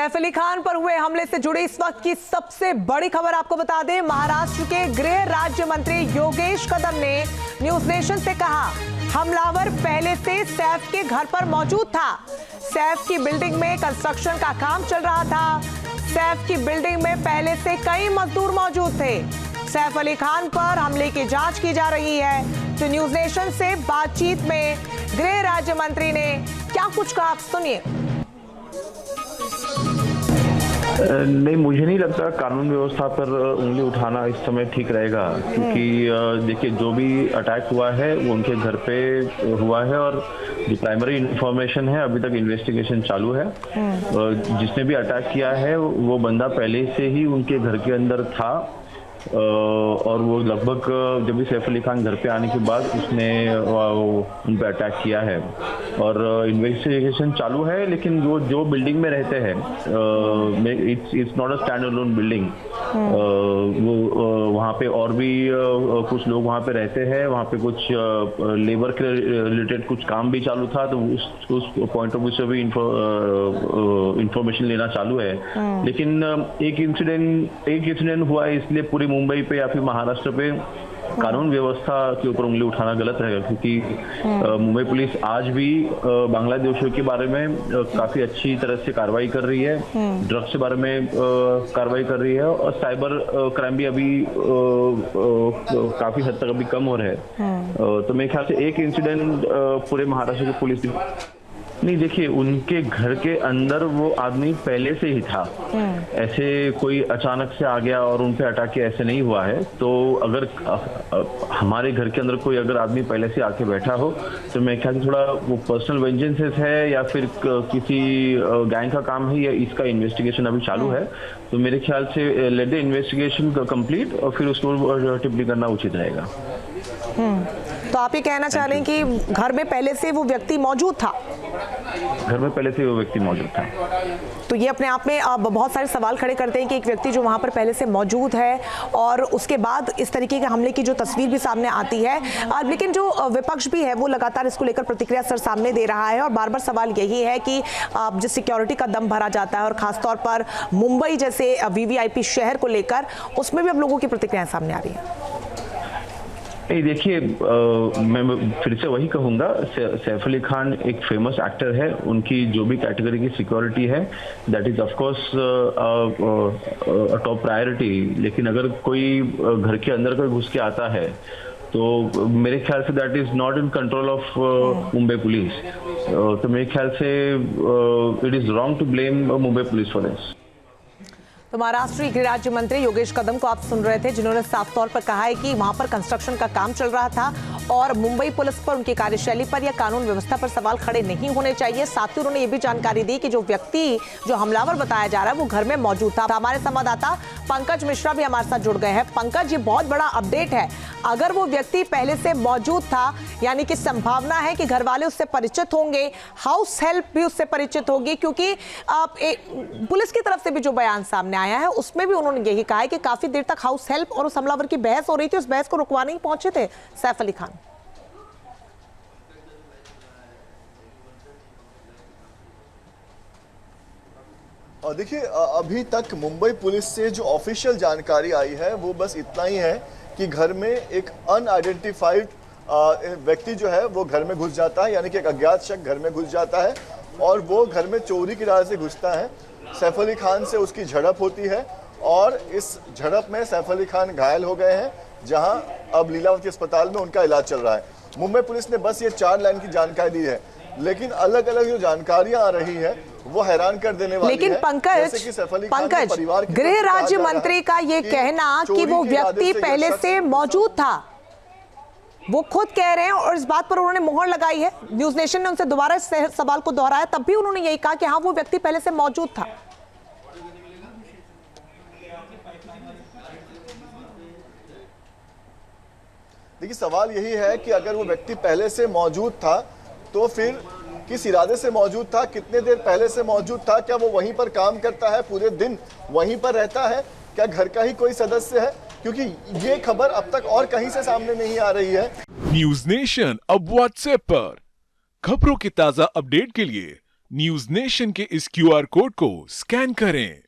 सैफ अली खान पर हुए हमले से जुड़ी इस वक्त की सबसे बड़ी खबर आपको बता दें। महाराष्ट्र के गृह राज्य मंत्री योगेश कदम ने न्यूज नेशन से कहा, हमलावर पहले से सैफ के घर पर मौजूद था। सैफ की बिल्डिंग में कंस्ट्रक्शन का काम चल रहा था। सैफ की बिल्डिंग में पहले से कई मजदूर मौजूद थे। सैफ अली खान पर हमले की जांच की जा रही है। तो न्यूज नेशन से बातचीत में गृह राज्य मंत्री ने क्या कुछ कहा, सुनिए। नहीं, मुझे नहीं लगता कानून व्यवस्था पर उंगली उठाना इस समय ठीक रहेगा, क्योंकि देखिए जो भी अटैक हुआ है वो उनके घर पे हुआ है और जो प्राइमरी इंफॉर्मेशन है अभी तक इन्वेस्टिगेशन चालू है। जिसने भी अटैक किया है वो बंदा पहले से ही उनके घर के अंदर था और वो लगभग जब भी सैफ अली खान घर पे आने के बाद उसने उन पे अटैक किया है और इन्वेस्टिगेशन चालू है। लेकिन वो जो बिल्डिंग में रहते हैं, it's not a stand alone building, वो वहाँ पे और भी कुछ लोग वहाँ पे रहते हैं। वहाँ पे कुछ लेबर के रिलेटेड कुछ काम भी चालू था, तो उस पॉइंट ऑफ व्यू से भी इंफॉर्मेशन लेना चालू है। लेकिन एक इंसिडेंट हुआ है, इसलिए पूरी मुंबई पे या फिर महाराष्ट्र पे कानून व्यवस्था के ऊपर उंगली उठाना गलत रहेगा, क्योंकि मुंबई पुलिस आज भी बांग्लादेशियों के बारे में काफी अच्छी तरह से कार्रवाई कर रही है, ड्रग्स के बारे में कार्रवाई कर रही है और साइबर क्राइम भी अभी काफी हद तक अभी कम हो रहे हैं। तो मेरे ख्याल से एक इंसिडेंट पूरे महाराष्ट्र की पुलिस नहीं, देखिए उनके घर के अंदर वो आदमी पहले से ही था। ऐसे कोई अचानक से आ गया और उन पे अटैक किया, ऐसे नहीं हुआ है। तो अगर हमारे घर के अंदर कोई अगर आदमी पहले से आके बैठा हो तो मेरे ख्याल से थोड़ा वो पर्सनल वेंजेंसेस है या फिर किसी गैंग का काम है, या इसका इन्वेस्टिगेशन अभी चालू है। तो मेरे ख्याल से लेट द इन्वेस्टिगेशन कंप्लीट और फिर उसको टिप्पणी करना उचित रहेगा। तो आप ये कहना चाह रहे हैं कि घर में पहले से वो व्यक्ति मौजूद था? घर में पहले से वो व्यक्ति मौजूद था। तो ये अपने आप में बहुत सारे सवाल खड़े करते हैं कि एक व्यक्ति जो वहां पर पहले से मौजूद है और उसके बाद इस तरीके के हमले की जो तस्वीर भी सामने आती है। लेकिन जो विपक्ष भी है वो लगातार इसको लेकर प्रतिक्रिया सर सामने दे रहा है और बार बार सवाल यही है कि जिस सिक्योरिटी का दम भरा जाता है और खासतौर पर मुंबई जैसे वीवीआईपी शहर को लेकर, उसमें भी अब लोगों की प्रतिक्रियाएं सामने आ रही है। देखिए, मैं फिर से वही कहूंगा, सैफ अली खान एक फेमस एक्टर है। उनकी जो भी कैटेगरी की सिक्योरिटी है that is of course top priority. लेकिन अगर कोई घर के अंदर कोई घुस के आता है तो मेरे ख्याल से that is not in control of Mumbai police. तो मेरे ख्याल से it is wrong to blame Mumbai police for this. तो महाराष्ट्र गृह राज्य मंत्री योगेश कदम को आप सुन रहे थे, जिन्होंने साफ तौर पर कहा है कि वहां पर कंस्ट्रक्शन का काम चल रहा था और मुंबई पुलिस पर, उनकी कार्यशैली पर या कानून व्यवस्था पर सवाल खड़े नहीं होने चाहिए। साथ ही उन्होंने ये भी जानकारी दी कि जो व्यक्ति, जो हमलावर बताया जा रहा है, वो घर में मौजूद था। हमारे संवाददाता पंकज मिश्रा भी हमारे साथ जुड़ गए हैं। पंकज, ये बहुत बड़ा अपडेट है। अगर वो व्यक्ति पहले से मौजूद था, यानी कि संभावना है कि घर वाले उससे परिचित होंगे, हाउस हेल्प भी उससे परिचित होगी, क्योंकि पुलिस की तरफ से भी जो बयान सामने आया है उसमें भी उन्होंने यही कहा है कि काफी देर तक हाउस हेल्प और उस हमलावर की बहस हो रही थी। उस बहस को रुकवाने ही पहुंचे थे सैफ अली खान। और देखिए, अभी तक मुंबई पुलिस से जो ऑफिशियल जानकारी आई है वो बस इतना ही है कि घर में एक अनआइडेंटिफाइड व्यक्ति जो है वो घर में घुस जाता है, यानी कि एक अज्ञात शख्स घर में घुस जाता है और वो घर में चोरी की राह से घुसता है। सैफ अली खान से उसकी झड़प होती है और इस झड़प में सैफ अली खान घायल हो गए हैं, जहां अब लीलावती अस्पताल में उनका इलाज चल रहा है। मुंबई पुलिस ने बस ये 4 लाइन की जानकारी दी है, लेकिन अलग अलग जो जानकारियां आ रही है वो हैरान कर देने वाली है। लेकिन पंकज, गृह राज्य मंत्री का ये कहना कि वो व्यक्ति पहले से मौजूद था, वो खुद कह रहे हैं और इस बात पर उन्होंने मोहर लगाई है। न्यूज नेशन ने उनसे दोबारा इस सवाल को दोहराया, तब भी उन्होंने यही कहा कि हाँ, वो व्यक्ति पहले से मौजूद था। देखिए, सवाल यही है कि अगर वो व्यक्ति पहले से मौजूद था तो फिर किस इरादे से मौजूद था, कितने देर पहले से मौजूद था, क्या वो वहीं पर काम करता है, पूरे दिन वहीं पर रहता है, क्या घर का ही कोई सदस्य है, क्योंकि ये खबर अब तक और कहीं से सामने नहीं आ रही है। न्यूज नेशन अब व्हाट्सएप पर खबरों की ताजा अपडेट के लिए न्यूज नेशन के इस क्यूआर कोड को स्कैन करें